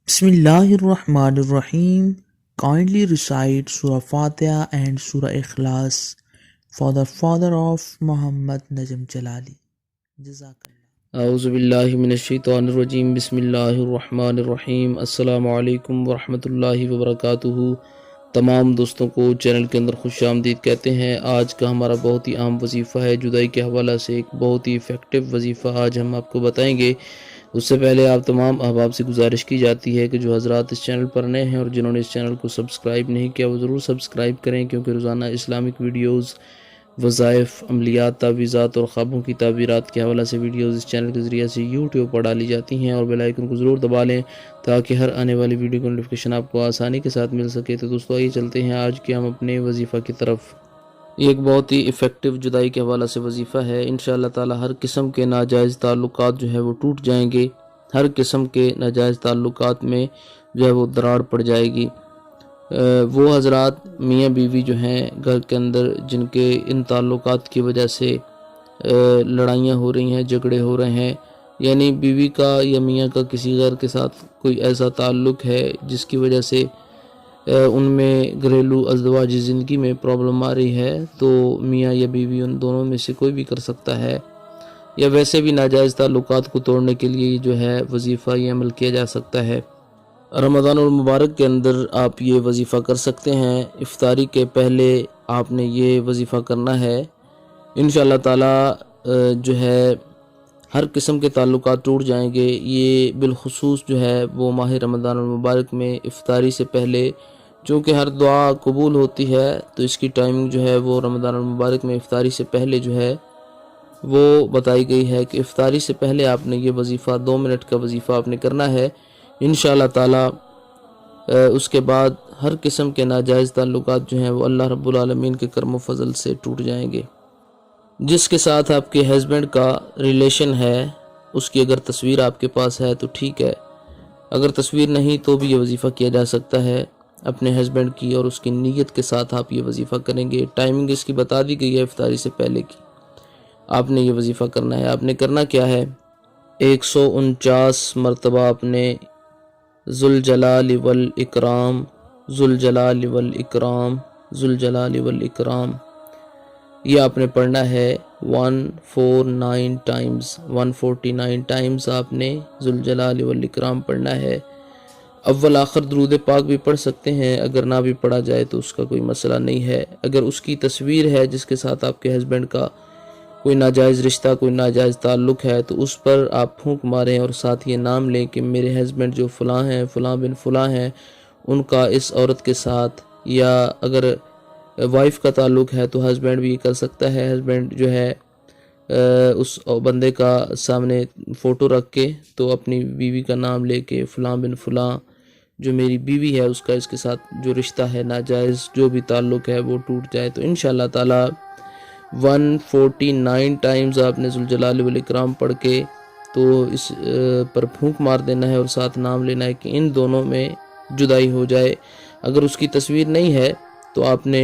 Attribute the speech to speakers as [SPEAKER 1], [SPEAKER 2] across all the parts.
[SPEAKER 1] Bismillahirrahmanirrahim. Kindly recite Surah Fatiha and Surah Ikhlas for the father of Muhammad Najm Jalali. Jazakallah.
[SPEAKER 2] اعوذ باللہ من الشیطان الرجیم بسم اللہ الرحمن الرحیم السلام علیکم ورحمۃ اللہ وبرکاتہ۔ تمام دوستوں کو چینل کے اندر خوش آمدید کہتے ہیں۔ آج کا ہمارا بہت ہی عام وظیفہ ہے، جدائی کے حوالہ سے ایک بہت ہی افیکٹو وظیفہ آج ہم آپ کو بتائیں گے۔ اس سے پہلے آپ تمام احباب سے گزارش کی جاتی ہے کہ جو حضرات اس چینل پر نئے ہیں اور جنہوں نے اس چینل کو سبسکرائب نہیں کیا وہ ضرور سبسکرائب کریں، کیونکہ روزانہ اسلامک ویڈیوز، وظائف، عملیات، تعویذات اور خوابوں کی تعبیرات کے حوالہ سے ویڈیوز اس چینل کے ذریعے سے یوٹیوب پر ڈالی جاتی ہیں، اور بیل آئیکن کو ضرور دبا لیں تاکہ ہر آنے والی ویڈیو کی نوٹیفیکیشن آپ کو آسانی کے ساتھ مل سکے۔ تو دوستو آئیے چلتے ہیں آج کے ہم اپنے وظیفہ کی طرف۔ یہ ایک بہت ہی افیکٹو جدائی کے حوالہ سے وظیفہ ہے۔ انشاءاللہ تعالی ہر قسم کے ناجائز تعلقات جو ہے وہ ٹوٹ جائیں گے، ہر قسم کے ناجائز تعلقات میں جو ہے وہ دراڑ پڑ جائے گی۔ وہ حضرات میاں بیوی جو ہیں گھر کے اندر، جن کے ان تعلقات کی وجہ سے لڑائیاں ہو رہی ہیں، جھگڑے ہو رہے ہیں، یعنی بیوی کا یا میاں کا کسی غیر کے ساتھ کوئی ایسا تعلق ہے جس کی وجہ سے ان میں گھریلو ازدواجی زندگی میں پرابلم آ رہی ہے، تو میاں یا بیوی ان دونوں میں سے کوئی بھی کر سکتا ہے، یا ویسے بھی ناجائز تعلقات کو توڑنے کے لیے جو ہے وظیفہ یہ عمل کیا جا سکتا ہے۔ رمضان المبارک کے اندر آپ یہ وظیفہ کر سکتے ہیں۔ افطاری کے پہلے آپ نے یہ وظیفہ کرنا ہے۔ انشاءاللہ تعالی جو ہے ہر قسم کے تعلقات ٹوٹ جائیں گے۔ یہ بالخصوص جو ہے وہ ماہ رمضان المبارک میں افطاری سے پہلے، چونکہ ہر دعا قبول ہوتی ہے تو اس کی ٹائمنگ جو ہے وہ رمضان المبارک میں افطاری سے پہلے جو ہے وہ بتائی گئی ہے کہ افطاری سے پہلے آپ نے یہ وظیفہ 2 منٹ کا وظیفہ آپ نے کرنا ہے۔ انشاءاللہ تعالی اس کے بعد ہر قسم کے ناجائز تعلقات جو ہیں وہ اللہ رب العالمین کے کرم و فضل سے ٹوٹ جائیں گے۔ جس کے ساتھ آپ کے ہسبینڈ کا ریلیشن ہے، اس کی اگر تصویر آپ کے پاس ہے تو ٹھیک ہے، اگر تصویر نہیں تو بھی یہ وظیفہ کیا جا سکتا ہے۔ اپنے ہسبینڈ کی اور اس کی نیت کے ساتھ آپ یہ وظیفہ کریں گے۔ ٹائمنگ اس کی بتا دی گئی ہے افطاری سے پہلے کی، آپ نے یہ وظیفہ کرنا ہے۔ آپ نے کرنا کیا ہے، 149 مرتبہ آپ نے ذوالجلال والاکرام، ذوالجلال والاکرام، ذوالجلال والاکرام، یہ آپ نے پڑھنا ہے 149 ٹائمز۔ 149 ٹائمز آپ نے ذوالجلال والاکرام پڑھنا ہے۔ اول آخر درود پاک بھی پڑھ سکتے ہیں، اگر نہ بھی پڑھا جائے تو اس کا کوئی مسئلہ نہیں ہے۔ اگر اس کی تصویر ہے جس کے ساتھ آپ کے ہسبینڈ کا کوئی ناجائز رشتہ، کوئی ناجائز تعلق ہے، تو اس پر آپ پھونک ماریں اور ساتھ یہ نام لیں کہ میرے ہسبینڈ جو فلاں ہیں، فلاں بن فلاں ہیں، ان کا اس عورت کے ساتھ، یا اگر وائف کا تعلق ہے تو ہسبینڈ بھی کر سکتا ہے۔ ہسبینڈ جو ہے اس بندے کا سامنے فوٹو رکھ کے تو اپنی بیوی کا نام لے کے فلاں بن فلاں جو میری بیوی ہے، اس کا اس کے ساتھ جو رشتہ ہے ناجائز، جو بھی تعلق ہے وہ ٹوٹ جائے۔ تو انشاءاللہ تعالی 149 ٹائمز آپ نے ذوالجلال والاکرام پڑھ کے تو اس پر پھونک مار دینا ہے اور ساتھ نام لینا ہے کہ ان دونوں میں جدائی ہو جائے۔ اگر اس کی تصویر نہیں ہے تو آپ نے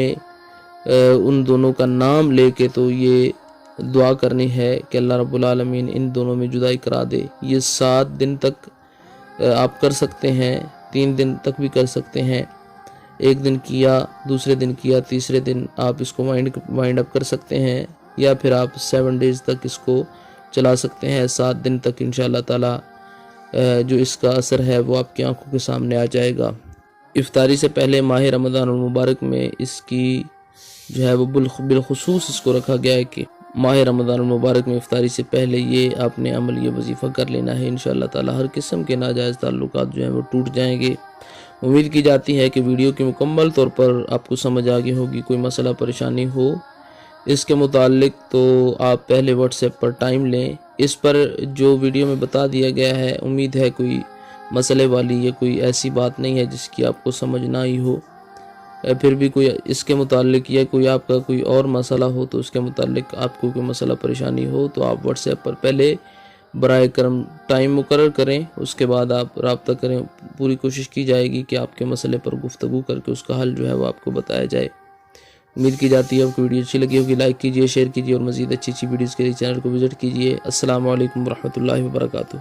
[SPEAKER 2] ان دونوں کا نام لے کے تو یہ دعا کرنی ہے کہ اللہ رب العالمین ان دونوں میں جدائی کرا دے۔ یہ 7 دن تک آپ کر سکتے ہیں، 3 دن تک بھی کر سکتے ہیں۔ ایک دن کیا، دوسرے دن کیا، تیسرے دن آپ اس کو وائنڈ اپ کر سکتے ہیں، یا پھر آپ 7 ڈیز تک اس کو چلا سکتے ہیں، 7 دن تک انشاءاللہ تعالی جو اس کا اثر ہے وہ آپ کی آنکھوں کے سامنے آ جائے گا۔ افطاری سے پہلے ماہ رمضان المبارک میں اس کی جو ہے وہ بالخصوص اس کو رکھا گیا ہے کہ ماہ رمضان المبارک میں افطاری سے پہلے یہ آپ نے عمل، یہ وظیفہ کر لینا ہے۔ انشاءاللہ تعالی ہر قسم کے ناجائز تعلقات جو ہیں وہ ٹوٹ جائیں گے۔ امید کی جاتی ہے کہ ویڈیو کی مکمل طور پر آپ کو سمجھ آ گئی ہوگی۔ کوئی مسئلہ پریشانی ہو اس کے متعلق تو آپ پہلے واٹس ایپ پر ٹائم لیں۔ اس پر جو ویڈیو میں بتا دیا گیا ہے، امید ہے کوئی مسئلے والی یا کوئی ایسی بات نہیں ہے جس کی آپ کو سمجھ نہ آئی ہو۔ پھر بھی کوئی اس کے متعلق یا کوئی آپ کا کوئی اور مسئلہ ہو تو اس کے متعلق آپ کو کوئی مسئلہ پریشانی ہو تو آپ واٹس ایپ پر پہلے برائے کرم ٹائم مقرر کریں، اس کے بعد آپ رابطہ کریں۔ پوری کوشش کی جائے گی کہ آپ کے مسئلے پر گفتگو کر کے اس کا حل جو ہے وہ آپ کو بتایا جائے۔ امید کی جاتی ہے آپ کو ویڈیو اچھی لگی ہوگی۔ لائک کیجئے، شیئر کیجئے اور مزید اچھی ویڈیوز کے لیے چینل کو وزٹ کیجئے۔ السلام علیکم ورحمۃ اللہ وبرکاتہ۔